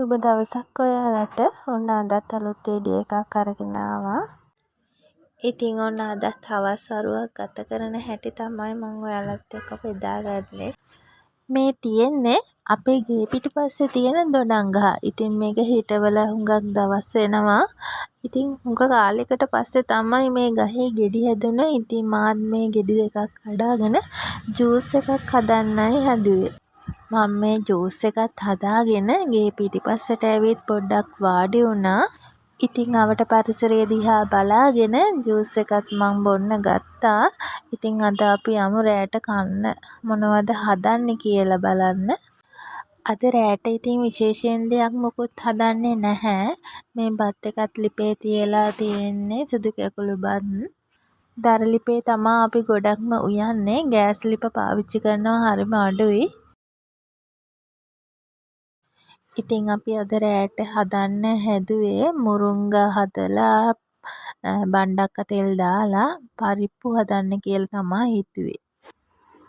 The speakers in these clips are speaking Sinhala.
සුබ දවසක් ඔයාලට. ඔන්න අදත් අලුත් වීඩියෝ එකක් අරගෙන ආවා. ඉතින් ඔන්න අදත් හවස් වරුවක් ගත කරන හැටි තමයි මම ඔයාලත් එක්ක බෙදාගන්නේ. මේ තියෙන්නේ අපේ ගේ පිටිපස්සේ තියෙන දොඩම් ගහ. ඉතින් මේක හිටවල හුඟක් දවස් වෙනවා. ඉතින් හුඟ කාලයකට පස්සේ තමයි මේ ගහේ ගෙඩි හැදුනේ. ඉතින් මාත් මේ ගෙඩි දෙකක් කඩාගෙන ජූස් එකක් හදන්නයි හැදුවේ. මම මේ ජූස් එකත් හදාගෙන ගේ පිටිපස්සට ඇවිත් පොඩ්ඩක් වාඩි වුණා. ඉතින් අවට පරිසරය දිහා බලාගෙන ජූස් එකත් මම බොන්න ගත්තා. ඉතින් අද අපි යමු රෑට කන්න මොනවද හදන්නේ කියලා බලන්න. අද රෑට ඉතින් විශේෂයෙන් දෙයක් මොකුත් හදන්නේ නැහැ. මේ බත් එකත් ලිපේ තියලා තියෙන්නේ සුදු කැකුළු බත්. දර ලිපේ තමා අපි ගොඩක්ම උයන්නේ. ගෑස් ලිප පාවිච්චි කරනවා හරිම අඩුයි. ඉතින් අපි අද රෑට හදන්න හැදුවේ මුරුංගා හදලා බණ්ඩක්ක තෙල් දාලා පරිප්පු හදන්න කියලා තමයි හිතුවේ.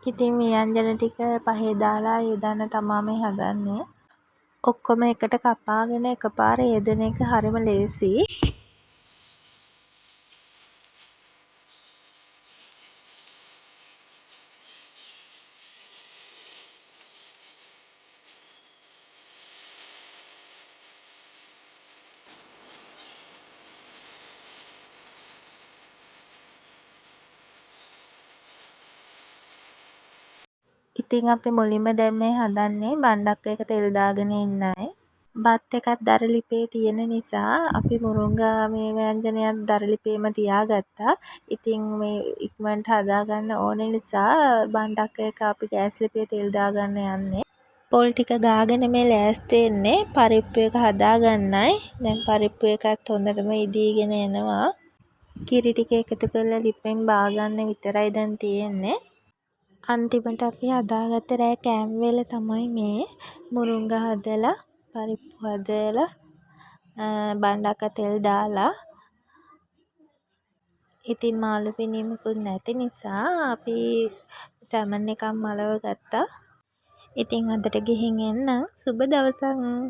ඉතින් ව්‍යංජන ටික පහේ දාලා යොදන්න තමා මේ හදන්නේ. ඔක්කොම එකට කපාගෙන එකපාර යෙදෙන එක හරිම ලේසියි. ඉතින් අපි මුලින්ම දැන් මේ හදන්නේ බණ්ඩක්කයක තෙල් දාගෙන ඉන්නයි. බත් එකත් දර ලිපේ තියෙන නිසා අපි මුරුංගා මේ ව්‍යංජනයත් දර ලිපේම තියාගත්තා. ඉතින් මේ ඉක්මනට හදාගන්න ඕන නිසා බණ්ඩක්කයක අපි ගෑස් ලිපේ තෙල් දාගන්න යන්නේ. පොල් ටික ගාගෙන මේ ලෑස්ති වෙන්නේ පරිප්පු එක හදාගන්නයි. දැන් පරිප්පු එකත් හොඳටම ඉදීගෙන එනවා. කිරි ටික එකතු කරලා ලිපෙන් බාගන්න විතරයි දැන් තියෙන්නේ. අන්තිමට අපි හදාගත්ත රෑ කෑම වේල තමයි මේ මුරුංගා හදලා පරිප්පු හදලා බණ්ඩක්ක තෙල් දාලා. ඉතින් මාළු පිනීමකුත් නැති නිසා අපි සැමන් එකක් මලව ගත්තා. ඉතින් අදට ගිහින් එන්න. සුබ දවසක්.